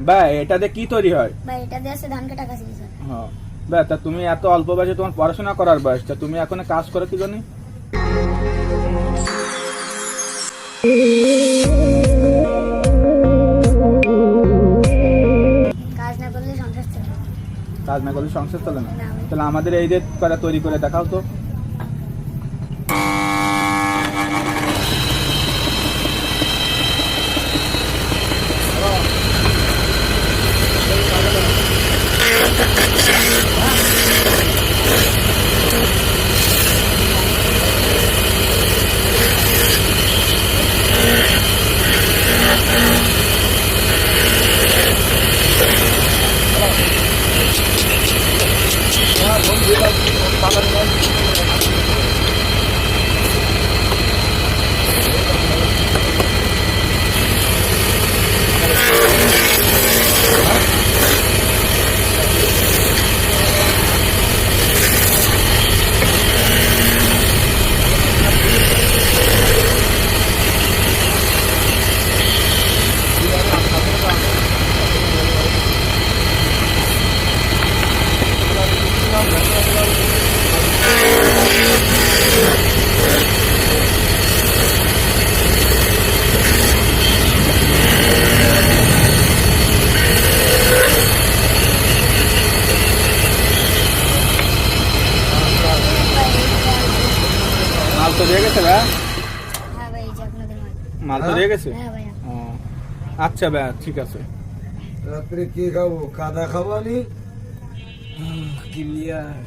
ভাই এটাতে কি তৈরি হয়? ভাই এটা দিয়ে আছে ধান কাটা কাশি স্যার। হ্যাঁ ভাই, তা তুমি এত অল্প বয়সে তোমার পড়াশোনা করার বয়স, তা তুমি এখন কাজ করো কি জানি? কাজ না করলে সংসার চলে না। কাজ না করলে সংসার চলে না? না ভাই। তাহলে আমাদের এই যে করা তৈরি করে দেখাও তো। মাল তো দিয়ে গেছে ভাই? হ্যাঁ ভাই, এই যে আপনাদের মাল। মাল তো দিয়ে গেছে? হ্যাঁ ভাইয়া। ও, আচ্ছা ভাই, ঠিক আছে। রাত্রে কি খাবো? কাদা খাবো আমি? ক্লিয়ার।